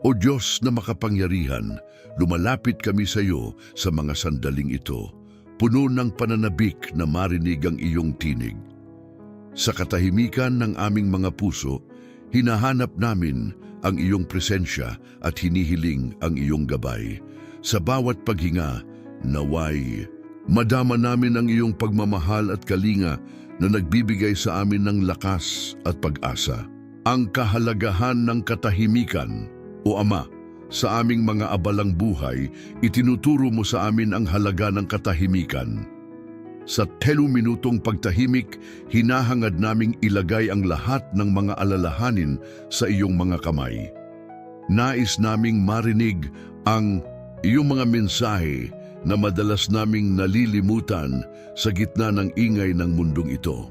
O Diyos na makapangyarihan, lumalapit kami sa iyo sa mga sandaling ito, puno ng pananabik na marinig ang iyong tinig. Sa katahimikan ng aming mga puso, hinahanap namin ang iyong presensya at hinihiling ang iyong gabay. Sa bawat paghinga, naway, madama namin ang iyong pagmamahal at kalinga na nagbibigay sa amin ng lakas at pag-asa. Ang kahalagahan ng katahimikan, O Ama, sa aming mga abalang buhay, itinuturo mo sa amin ang halaga ng katahimikan. Sa 10 minutong pagtahimik, hinahangad naming ilagay ang lahat ng mga alalahanin sa iyong mga kamay. Nais naming marinig ang iyong mga mensahe na madalas naming nalilimutan sa gitna ng ingay ng mundong ito.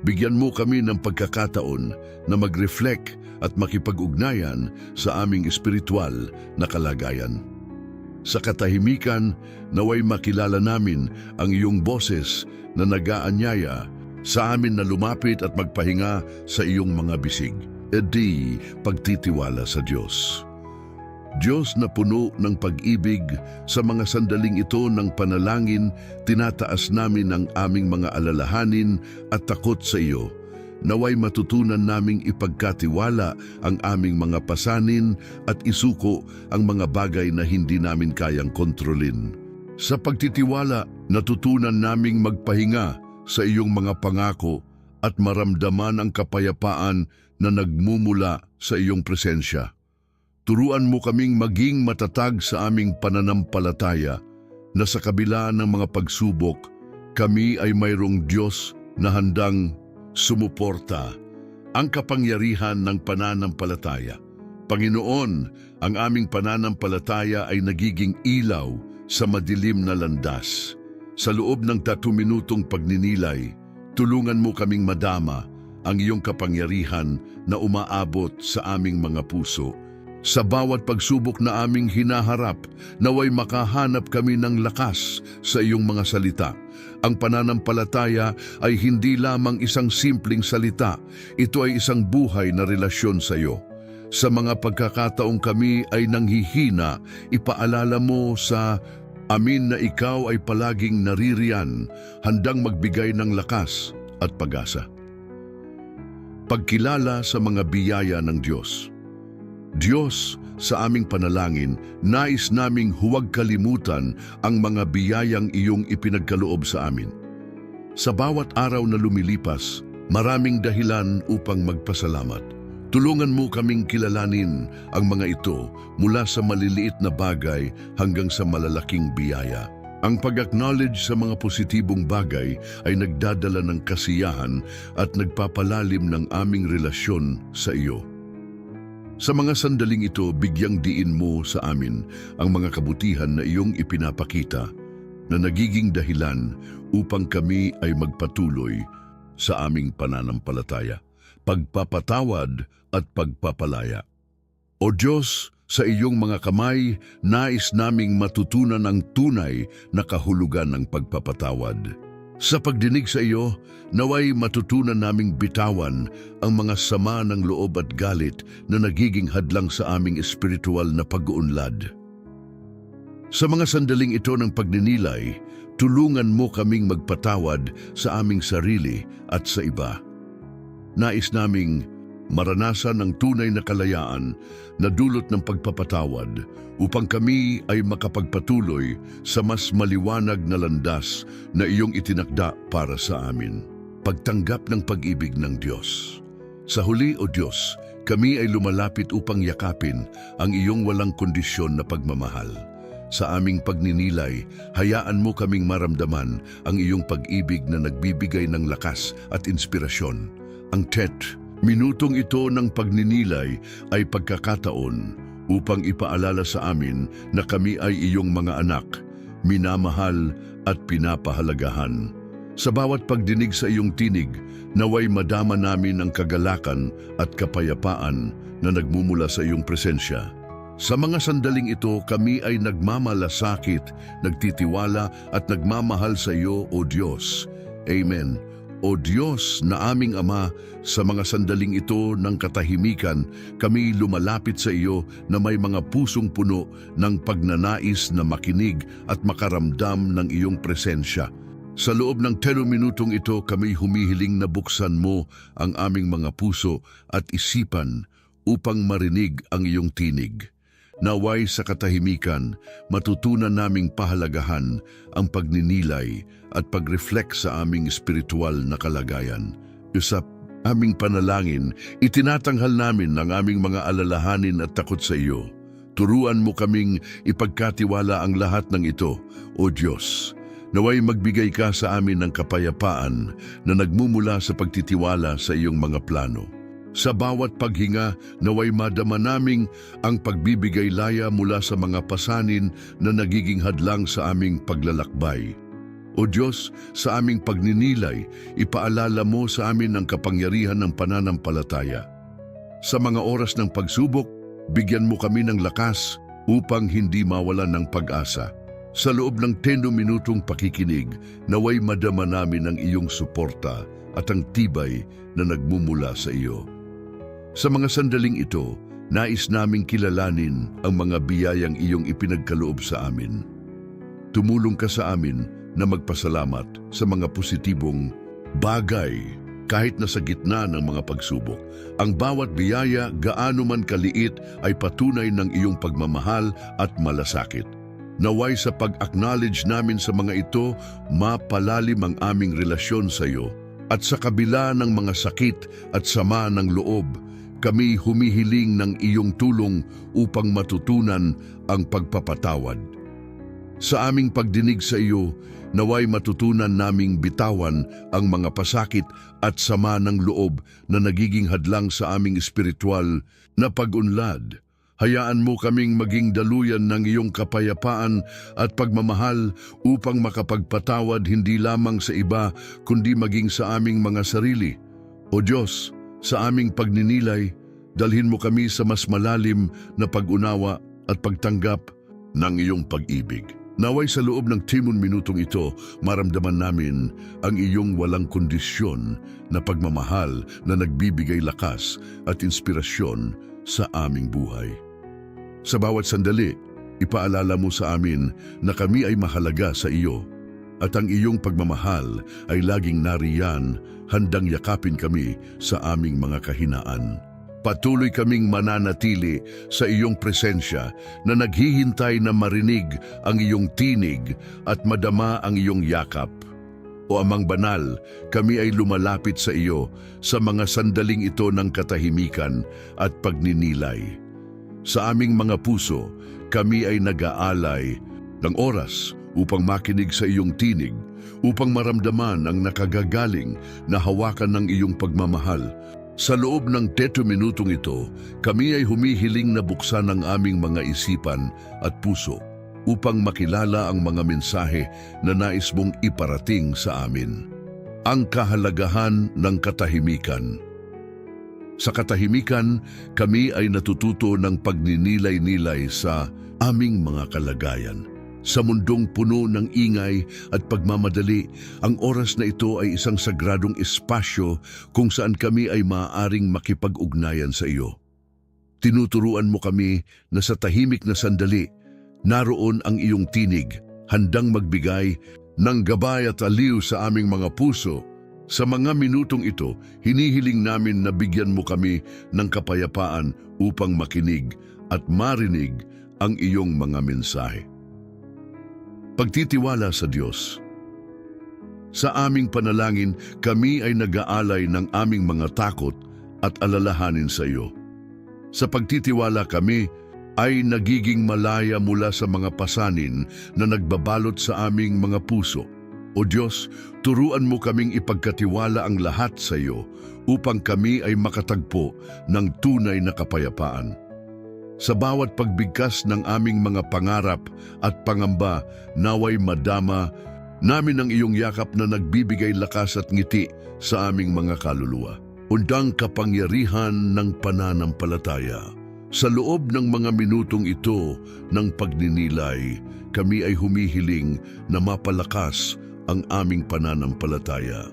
Bigyan mo kami ng pagkakataon na mag-reflect at makipag-ugnayan sa aming espiritual na kalagayan. Sa katahimikan, naway makilala namin ang iyong boses na nag-aanyaya sa amin na lumapit at magpahinga sa iyong mga bisig. Di pagtitiwala sa Diyos. Diyos na puno ng pag-ibig, sa mga sandaling ito ng panalangin, tinataas namin ang aming mga alalahanin at takot sa iyo. Naway matutunan naming ipagkatiwala ang aming mga pasanin at isuko ang mga bagay na hindi namin kayang kontrolin. Sa pagtitiwala, natutunan naming magpahinga sa iyong mga pangako at maramdaman ang kapayapaan na nagmumula sa iyong presensya. Turuan mo kaming maging matatag sa aming pananampalataya na sa kabila ng mga pagsubok, kami ay mayroong Diyos na handang sumuporta. Ang kapangyarihan ng pananampalataya. Panginoon, ang aming pananampalataya ay nagiging ilaw sa madilim na landas. Sa loob ng 3 minutong pagninilay, tulungan mo kaming madama ang iyong kapangyarihan na umaabot sa aming mga puso. Sa bawat pagsubok na aming hinaharap, naway makahanap kami ng lakas sa iyong mga salita. Ang pananampalataya ay hindi lamang isang simpleng salita, ito ay isang buhay na relasyon sa iyo. Sa mga pagkakataong kami ay nanghihina, ipaalala mo sa amin na ikaw ay palaging naririyan, handang magbigay ng lakas at pag-asa. Pagkilala sa mga biyaya ng Diyos. Diyos, sa aming panalangin, nais naming huwag kalimutan ang mga biyayang iyong ipinagkaloob sa amin. Sa bawat araw na lumilipas, maraming dahilan upang magpasalamat. Tulungan mo kaming kilalanin ang mga ito mula sa maliliit na bagay hanggang sa malalaking biyaya. Ang pag-acknowledge sa mga positibong bagay ay nagdadala ng kasiyahan at nagpapalalim ng aming relasyon sa iyo. Sa mga sandaling ito, bigyang diin mo sa amin ang mga kabutihan na iyong ipinapakita na nagiging dahilan upang kami ay magpatuloy sa aming pananampalataya, pagpapatawad at pagpapalaya. O Diyos, sa iyong mga kamay, nais naming matutunan ang tunay na kahulugan ng pagpapatawad. Sa pagdinig sa iyo, naway matutunan naming bitawan ang mga sama ng loob at galit na nagiging hadlang sa aming espiritual na pag-uunlad. Sa mga sandaling ito ng pagninilay, tulungan mo kaming magpatawad sa aming sarili at sa iba. Nais naming maranasan ang tunay na kalayaan na dulot ng pagpapatawad upang kami ay makapagpatuloy sa mas maliwanag na landas na iyong itinakda para sa amin. Pagtanggap ng pag-ibig ng Diyos. Sa huli, O Diyos, kami ay lumalapit upang yakapin ang iyong walang kondisyon na pagmamahal. Sa aming pagninilay, hayaan mo kaming maramdaman ang iyong pag-ibig na nagbibigay ng lakas at inspirasyon. Ang minutong ito ng pagninilay ay pagkakataon upang ipaalala sa amin na kami ay iyong mga anak, minamahal at pinapahalagahan. Sa bawat pagdinig sa iyong tinig, naway madama namin ang kagalakan at kapayapaan na nagmumula sa iyong presensya. Sa mga sandaling ito, kami ay nagmamalasakit, nagtitiwala at nagmamahal sa iyo, O Diyos. Amen. O Diyos na aming Ama, sa mga sandaling ito ng katahimikan, kami lumalapit sa iyo na may mga pusong puno ng pagnanais na makinig at makaramdam ng iyong presensya. Sa loob ng 10 minutong ito, kami humihiling na buksan mo ang aming mga puso at isipan upang marinig ang iyong tinig. Naway sa katahimikan, matutunan naming pahalagahan ang pagninilay at pag-reflect sa aming espiritual na kalagayan. Sa aming panalangin, itinatanghal namin ang aming mga alalahanin at takot sa iyo. Turuan mo kaming ipagkatiwala ang lahat ng ito, O Diyos. Naway magbigay ka sa amin ng kapayapaan na nagmumula sa pagtitiwala sa iyong mga plano. Sa bawat paghinga, naway madama naming ang pagbibigay laya mula sa mga pasanin na nagiging hadlang sa aming paglalakbay. O Diyos, sa aming pagninilay, ipaalala mo sa amin ang kapangyarihan ng pananampalataya. Sa mga oras ng pagsubok, bigyan mo kami ng lakas upang hindi mawalan ng pag-asa. Sa loob ng 10 minutong pakikinig, naway madama namin ang iyong suporta at ang tibay na nagmumula sa iyo. Sa mga sandaling ito, nais naming kilalanin ang mga biyayang iyong ipinagkaloob sa amin. Tumulong ka sa amin na magpasalamat sa mga positibong bagay kahit na sa gitna ng mga pagsubok. Ang bawat biyaya, gaano man kaliit, ay patunay ng iyong pagmamahal at malasakit. Naway sa pag-acknowledge namin sa mga ito, mapalalim ang aming relasyon sa iyo. At sa kabila ng mga sakit at sama ng loob, kami humihiling ng iyong tulong upang matutunan ang pagpapatawad. Sa aming pagdinig sa iyo, naway matutunan naming bitawan ang mga pasakit at sama ng loob na nagiging hadlang sa aming espiritual na pag-unlad. Hayaan mo kaming maging daluyan ng iyong kapayapaan at pagmamahal upang makapagpatawad hindi lamang sa iba kundi maging sa aming mga sarili. O Diyos, sa aming pagninilay, dalhin mo kami sa mas malalim na pag-unawa at pagtanggap ng iyong pag-ibig. Naway sa loob ng 10 minutong ito, maramdaman namin ang iyong walang kondisyon na pagmamahal na nagbibigay lakas at inspirasyon sa aming buhay. Sa bawat sandali, ipaalala mo sa amin na kami ay mahalaga sa iyo at ang iyong pagmamahal ay laging nariyan, handang yakapin kami sa aming mga kahinaan. Patuloy kaming mananatili sa iyong presensya na naghihintay na marinig ang iyong tinig at madama ang iyong yakap. O Amang Banal, kami ay lumalapit sa iyo sa mga sandaling ito ng katahimikan at pagninilay. Sa aming mga puso, kami ay nag-aalay ng oras upang makinig sa iyong tinig, upang maramdaman ang nakagagaling na hawakan ng iyong pagmamahal. Sa loob ng 10 minutong ito, kami ay humihiling na buksan ang aming mga isipan at puso upang makilala ang mga mensahe na nais mong iparating sa amin. Ang kahalagahan ng katahimikan. Sa katahimikan, kami ay natututo ng pagninilay-nilay sa aming mga kalagayan. Sa mundong puno ng ingay at pagmamadali, ang oras na ito ay isang sagradong espasyo kung saan kami ay maaaring makipag-ugnayan sa iyo. Tinuturuan mo kami na sa tahimik na sandali, naroon ang iyong tinig, handang magbigay ng gabay at aliw sa aming mga puso. Sa mga minutong ito, hinihiling namin na bigyan mo kami ng kapayapaan upang makinig at marinig ang iyong mga mensahe. Pagtitiwala sa Diyos. Sa aming panalangin, kami ay nag-aalay ng aming mga takot at alalahanin sa iyo. Sa pagtitiwala kami ay nagiging malaya mula sa mga pasanin na nagbabalot sa aming mga puso. O Diyos, turuan mo kaming ipagkatiwala ang lahat sa iyo upang kami ay makatagpo ng tunay na kapayapaan. Sa bawat pagbigkas ng aming mga pangarap at pangamba, naway madama namin ang iyong yakap na nagbibigay lakas at ngiti sa aming mga kaluluwa. Undang kapangyarihan ng pananampalataya. Sa loob ng mga minutong ito ng pagninilay, kami ay humihiling na mapalakas ang aming pananampalataya.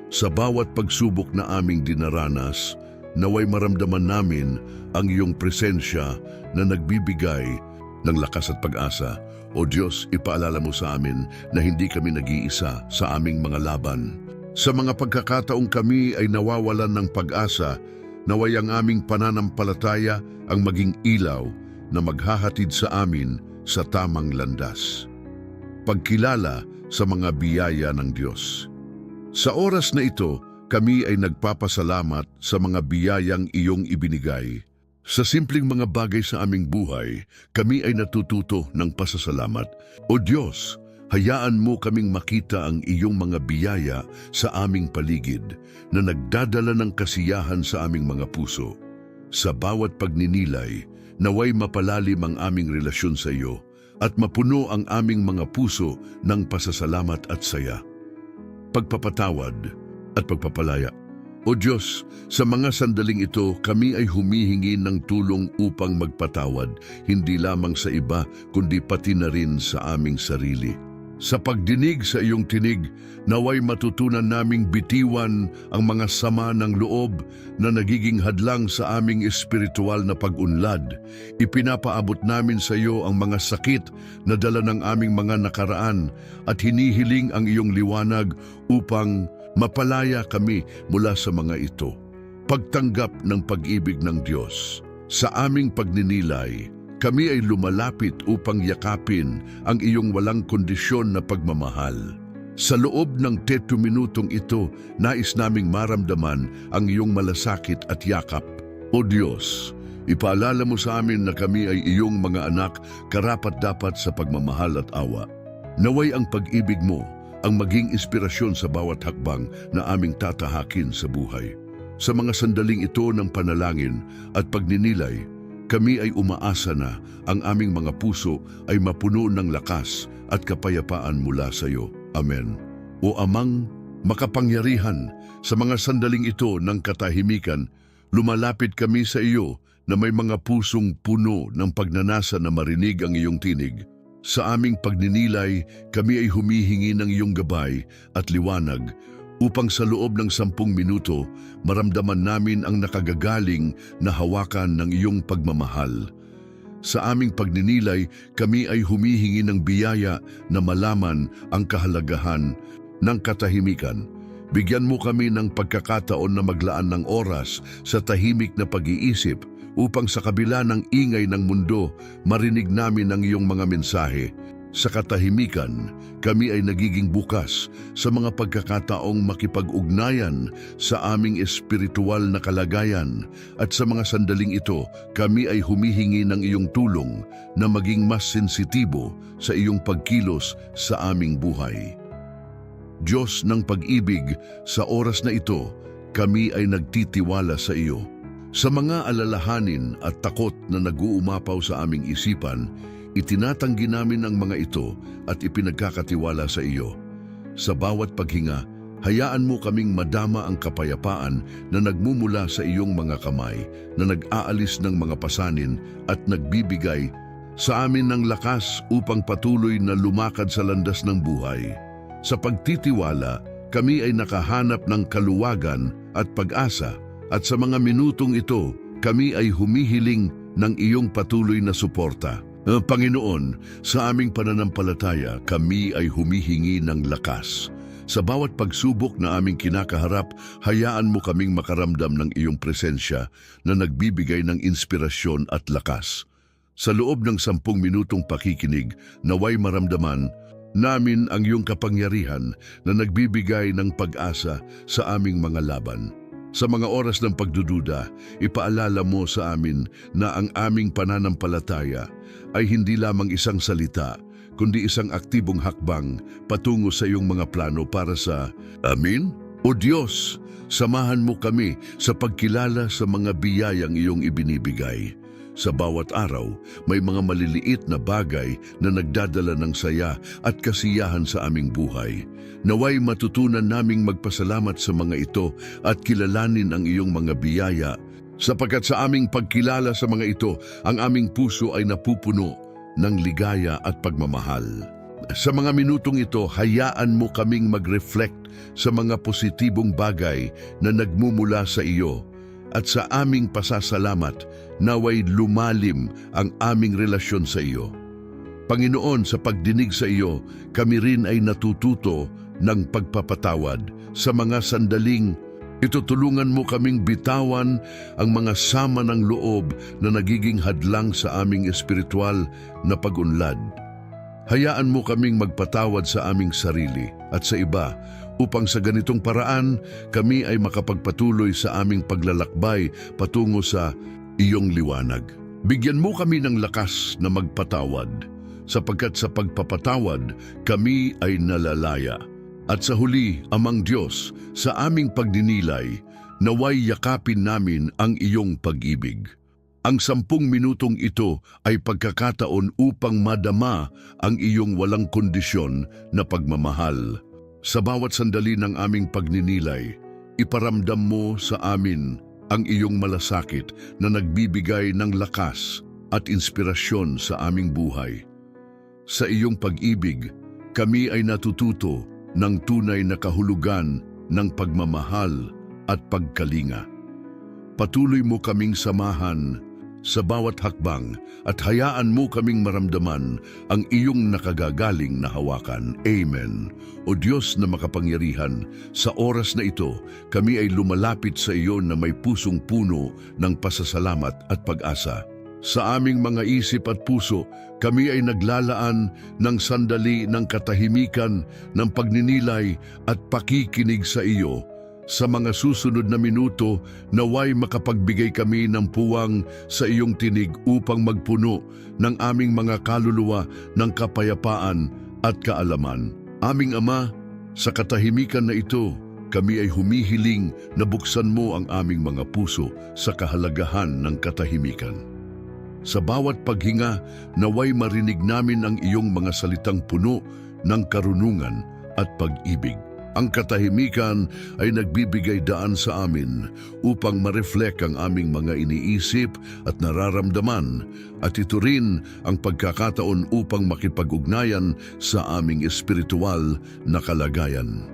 Sa bawat pagsubok na aming dinaranas, naway maramdaman namin ang iyong presensya na nagbibigay ng lakas at pag-asa. O Diyos, ipaalala mo sa amin na hindi kami nag-iisa sa aming mga laban. Sa mga pagkakataong kami ay nawawalan ng pag-asa, naway ang aming pananampalataya ang maging ilaw na maghahatid sa amin sa tamang landas. Pagkilala sa mga biyaya ng Diyos. Sa oras na ito, kami ay nagpapasalamat sa mga biyayang iyong ibinigay. Sa simpleng mga bagay sa aming buhay, kami ay natututo ng pasasalamat. O Diyos, hayaan mo kaming makita ang iyong mga biyaya sa aming paligid na nagdadala ng kasiyahan sa aming mga puso. Sa bawat pagninilay, naway mapalalim ang aming relasyon sa iyo at mapuno ang aming mga puso ng pasasalamat at saya, pagpapatawad at pagpapalaya. O Diyos, sa mga sandaling ito, kami ay humihingi ng tulong upang magpatawad, hindi lamang sa iba, kundi pati na rin sa aming sarili. Sa pagdinig sa iyong tinig, naway matutunan naming bitiwan ang mga sama ng loob na nagiging hadlang sa aming espiritual na pag-unlad. Ipinapaabot namin sa iyo ang mga sakit na dala ng aming mga nakaraan at hinihiling ang iyong liwanag upang mapalaya kami mula sa mga ito. Pagtanggap ng pag-ibig ng Diyos. Sa aming pagninilay, kami ay lumalapit upang yakapin ang iyong walang kondisyon na pagmamahal. Sa loob ng 30 minutong ito, nais naming maramdaman ang iyong malasakit at yakap. O Diyos, ipaalala mo sa amin na kami ay iyong mga anak, karapat-dapat sa pagmamahal at awa. Naway ang pag-ibig mo ang maging inspirasyon sa bawat hakbang na aming tatahakin sa buhay. Sa mga sandaling ito ng panalangin at pagninilay, kami ay umaasa na ang aming mga puso ay mapuno ng lakas at kapayapaan mula sa iyo. Amen. O Amang makapangyarihan, sa mga sandaling ito ng katahimikan, lumalapit kami sa iyo na may mga pusong puno ng pagnanasa na marinig ang iyong tinig. Sa aming pagninilay, kami ay humihingi ng iyong gabay at liwanag upang sa loob ng 10 minuto, maramdaman namin ang nakagagaling na hawakan ng iyong pagmamahal. Sa aming pagninilay, kami ay humihingi ng biyaya na malaman ang kahalagahan ng katahimikan. Bigyan mo kami ng pagkakataon na maglaan ng oras sa tahimik na pag-iisip upang sa kabila ng ingay ng mundo, marinig namin ang iyong mga mensahe. Sa katahimikan, kami ay nagiging bukas sa mga pagkakataong makipag-ugnayan sa aming espiritual na kalagayan at sa mga sandaling ito, kami ay humihingi ng iyong tulong na maging mas sensitibo sa iyong pagkilos sa aming buhay. Diyos ng pag-ibig, sa oras na ito, kami ay nagtitiwala sa iyo. Sa mga alalahanin at takot na nag-uumapaw sa aming isipan, itinatanggi namin ang mga ito at ipinagkakatiwala sa iyo. Sa bawat paghinga, hayaan mo kaming madama ang kapayapaan na nagmumula sa iyong mga kamay, na nag-aalis ng mga pasanin at nagbibigay sa amin ng lakas upang patuloy na lumakad sa landas ng buhay. Sa pagtitiwala, kami ay nakahanap ng kaluwagan at pag-asa, at sa mga minutong ito, kami ay humihiling ng iyong patuloy na suporta. Panginoon, sa aming pananampalataya, kami ay humihingi ng lakas. Sa bawat pagsubok na aming kinakaharap, hayaan mo kaming makaramdam ng iyong presensya na nagbibigay ng inspirasyon at lakas. Sa loob ng 10 minutong pakikinig, naway maramdaman namin ang iyong kapangyarihan na nagbibigay ng pag-asa sa aming mga laban. Sa mga oras ng pagdududa, ipaalala mo sa amin na ang aming pananampalataya ay hindi lamang isang salita, kundi isang aktibong hakbang patungo sa iyong mga plano para sa amin. O Diyos, samahan mo kami sa pagkilala sa mga biyayang iyong ibinibigay. Sa bawat araw, may mga maliliit na bagay na nagdadala ng saya at kasiyahan sa aming buhay. Naway matutunan naming magpasalamat sa mga ito at kilalanin ang iyong mga biyaya, sapagkat sa aming pagkilala sa mga ito, ang aming puso ay napupuno ng ligaya at pagmamahal. Sa mga minutong ito, hayaan mo kaming mag-reflect sa mga positibong bagay na nagmumula sa iyo at sa aming pasasalamat naway lumalim ang aming relasyon sa iyo. Panginoon, sa pagdinig sa iyo, kami rin ay natututo ng pagpapatawad sa mga sandaling itutulungan mo kaming bitawan ang mga sama ng loob na nagiging hadlang sa aming espiritual na pag-unlad. Hayaan mo kaming magpatawad sa aming sarili at sa iba upang sa ganitong paraan kami ay makapagpatuloy sa aming paglalakbay patungo sa iyong liwanag. Bigyan mo kami ng lakas na magpatawad sapagkat sa pagpapatawad kami ay nalalaya. At sa huli, Amang Diyos, sa aming pagdinilay, naway yakapin namin ang iyong pag-ibig. Ang 10 minutong ito ay pagkakataon upang madama ang iyong walang kondisyon na pagmamahal. Sa bawat sandali ng aming pagninilay, iparamdam mo sa amin ang iyong malasakit na nagbibigay ng lakas at inspirasyon sa aming buhay. Sa iyong pag-ibig, kami ay natututo ng tunay na kahulugan ng pagmamahal at pagkalinga. Patuloy mo kaming samahan sa bawat hakbang at hayaan mo kaming maramdaman ang iyong nakagagaling na hawakan. Amen. O Diyos na makapangyarihan, sa oras na ito, kami ay lumalapit sa iyo na may pusong puno ng pasasalamat at pag-asa. Sa aming mga isip at puso, kami ay naglalaan ng sandali ng katahimikan, ng pagninilay at pakikinig sa iyo. Sa mga susunod na minuto, naway makapagbigay kami ng puwang sa iyong tinig upang magpuno ng aming mga kaluluwa ng kapayapaan at kaalaman. Aming Ama, sa katahimikan na ito, kami ay humihiling na buksan mo ang aming mga puso sa kahalagahan ng katahimikan. Sa bawat paghinga, naway marinig namin ang iyong mga salitang puno ng karunungan at pag-ibig. Ang katahimikan ay nagbibigay daan sa amin upang ma-reflect ang aming mga iniisip at nararamdaman, at ito rin ang pagkakataon upang makipag-ugnayan sa aming espiritual na kalagayan.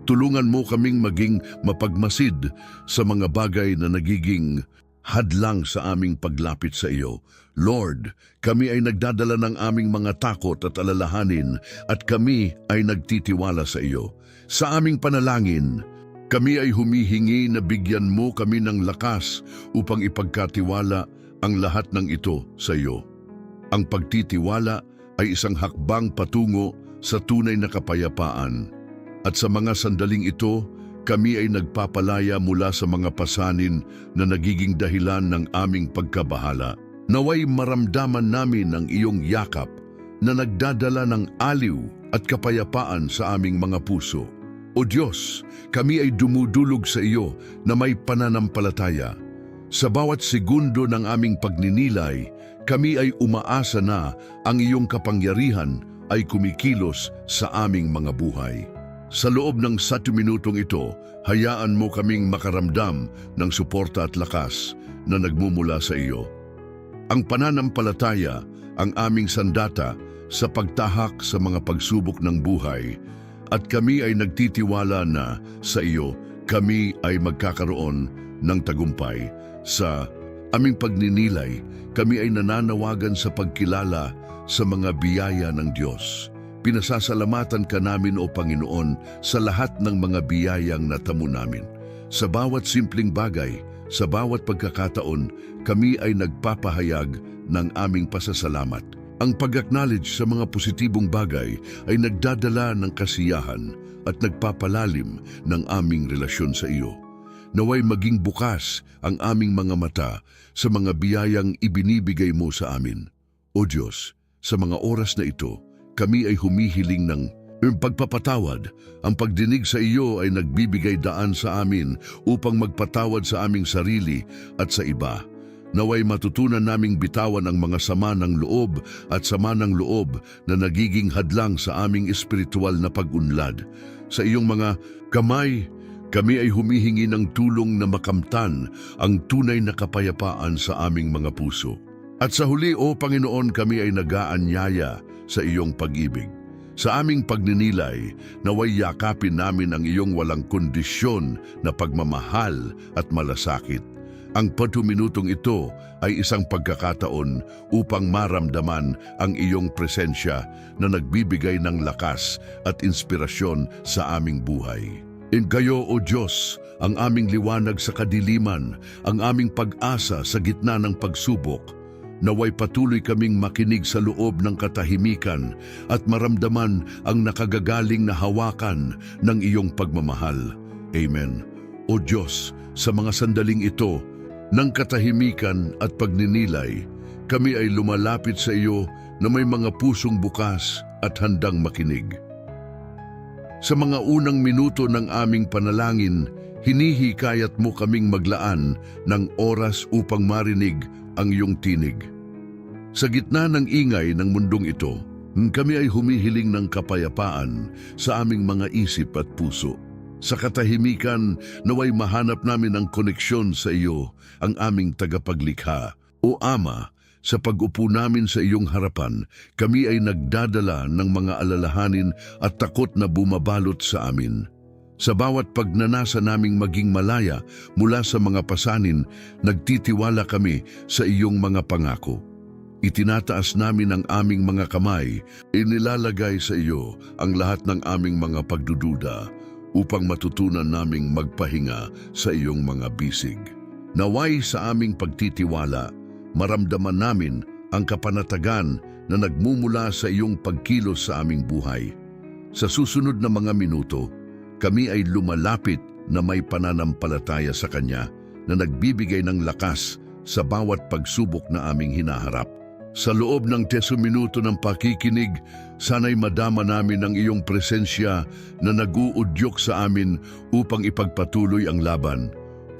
Tulungan mo kaming maging mapagmasid sa mga bagay na nagiging hadlang sa aming paglapit sa iyo. Lord, kami ay nagdadala ng aming mga takot at alalahanin at kami ay nagtitiwala sa iyo. Sa aming panalangin, kami ay humihingi na bigyan mo kami ng lakas upang ipagkatiwala ang lahat ng ito sa iyo. Ang pagtitiwala ay isang hakbang patungo sa tunay na kapayapaan. At sa mga sandaling ito, kami ay nagpapalaya mula sa mga pasanin na nagiging dahilan ng aming pagkabahala. Naway maramdaman namin ang iyong yakap na nagdadala ng aliw at kapayapaan sa aming mga puso. O Diyos, kami ay dumudulog sa iyo na may pananampalataya. Sa bawat segundo ng aming pagninilay, kami ay umaasa na ang iyong kapangyarihan ay kumikilos sa aming mga buhay. Sa loob ng 1 minutong ito, hayaan mo kaming makaramdam ng suporta at lakas na nagmumula sa iyo. Ang pananampalataya ang aming sandata sa pagtahak sa mga pagsubok ng buhay, at kami ay nagtitiwala na sa iyo kami ay magkakaroon ng tagumpay. Sa aming pagninilay, kami ay nananawagan sa pagkilala sa mga biyaya ng Diyos. Pinasasalamatan ka namin, O Panginoon, sa lahat ng mga biyayang natamo namin. Sa bawat simpleng bagay, sa bawat pagkakataon, kami ay nagpapahayag ng aming pasasalamat. Ang pag-acknowledge sa mga positibong bagay ay nagdadala ng kasiyahan at nagpapalalim ng aming relasyon sa iyo. Naway maging bukas ang aming mga mata sa mga biyayang ibinibigay mo sa amin. O Diyos, sa mga oras na ito, kami ay humihiling ng pagpapatawad. Ang pagdinig sa iyo ay nagbibigay daan sa amin upang magpatawad sa aming sarili at sa iba. Naway matutunan naming bitawan ang mga sama ng loob at sama ng loob na nagiging hadlang sa aming espiritual na pag-unlad. Sa iyong mga kamay, kami ay humihingi ng tulong na makamtan ang tunay na kapayapaan sa aming mga puso. At sa huli, O Panginoon, kami ay nag-aanyaya sa iyong pag-ibig. Sa aming pagninilay, naway yakapin namin ang iyong walang kondisyon na pagmamahal at malasakit. Ang 40 minutong ito ay isang pagkakataon upang maramdaman ang iyong presensya na nagbibigay ng lakas at inspirasyon sa aming buhay. Kayo, O Diyos, ang aming liwanag sa kadiliman, ang aming pag-asa sa gitna ng pagsubok. Naway patuloy kaming makinig sa loob ng katahimikan at maramdaman ang nakagagaling na hawakan ng iyong pagmamahal. Amen. O Diyos, sa mga sandaling ito, ng katahimikan at pagninilay, kami ay lumalapit sa iyo na may mga pusong bukas at handang makinig. Sa mga unang minuto ng aming panalangin, hinihikayat mo kaming maglaan ng oras upang marinig ang iyong tinig. Sa gitna ng ingay ng mundong ito, kami ay humihiling ng kapayapaan sa aming mga isip at puso. Sa katahimikan, naway mahanap namin ang koneksyon sa iyo, ang aming tagapaglikha. O Ama, sa pag-upo namin sa iyong harapan, kami ay nagdadala ng mga alalahanin at takot na bumabalot sa amin. Sa bawat pagnanasa naming maging malaya mula sa mga pasanin, nagtitiwala kami sa iyong mga pangako. Itinataas namin ang aming mga kamay, inilalagay sa iyo ang lahat ng aming mga pagdududa upang matutunan naming magpahinga sa iyong mga bisig. Naway sa aming pagtitiwala, maramdaman namin ang kapanatagan na nagmumula sa iyong pagkilos sa aming buhay. Sa susunod na mga minuto, kami ay lumalapit na may pananampalataya sa Kanya na nagbibigay ng lakas sa bawat pagsubok na aming hinaharap. Sa loob ng 10 minuto ng pakikinig, sana'y madama namin ang iyong presensya na nag-uudyok sa amin upang ipagpatuloy ang laban.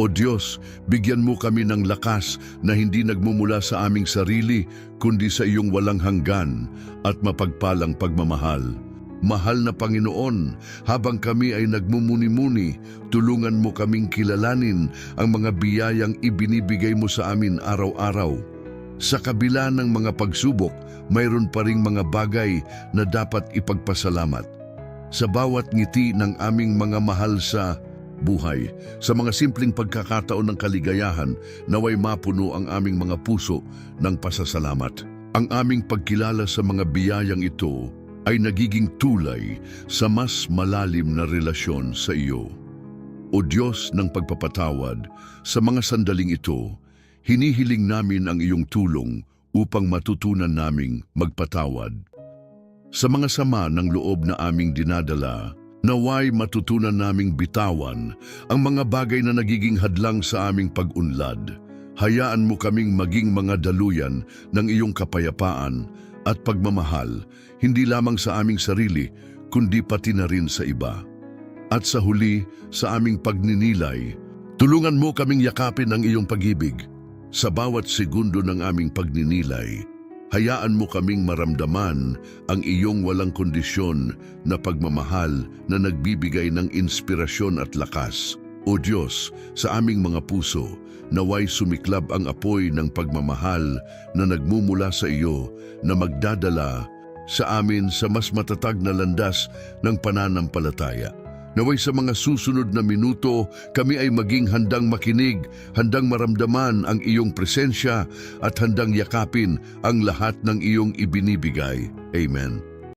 O Diyos, bigyan mo kami ng lakas na hindi nagmumula sa aming sarili, kundi sa iyong walang hanggan at mapagpalang pagmamahal. Mahal na Panginoon, habang kami ay nagmumuni-muni, tulungan mo kaming kilalanin ang mga biyayang ibinibigay mo sa amin araw-araw. Sa kabila ng mga pagsubok, mayroon pa ring mga bagay na dapat ipagpasalamat. Sa bawat ngiti ng aming mga mahal sa buhay, sa mga simpleng pagkakataon ng kaligayahan, naway mapuno ang aming mga puso ng pasasalamat. Ang aming pagkilala sa mga biyayang ito ay nagiging tulay sa mas malalim na relasyon sa iyo. O Diyos ng pagpapatawad, sa mga sandaling ito, hinihiling namin ang iyong tulong upang matutunan naming magpatawad. Sa mga sama ng loob na aming dinadala, naway matutunan naming bitawan ang mga bagay na nagiging hadlang sa aming pag-unlad. Hayaan mo kaming maging mga daluyan ng iyong kapayapaan at pagmamahal, hindi lamang sa aming sarili, kundi pati na rin sa iba. At sa huli, sa aming pagninilay, tulungan mo kaming yakapin ang iyong pag-ibig. Sa bawat segundo ng aming pagninilay, hayaan mo kaming maramdaman ang iyong walang kondisyon na pagmamahal na nagbibigay ng inspirasyon at lakas. O Diyos, sa aming mga puso, naway sumiklab ang apoy ng pagmamahal na nagmumula sa iyo na magdadala sa amin sa mas matatag na landas ng pananampalataya. Naway sa mga susunod na minuto, kami ay maging handang makinig, handang maramdaman ang iyong presensya at handang yakapin ang lahat ng iyong ibinibigay. Amen.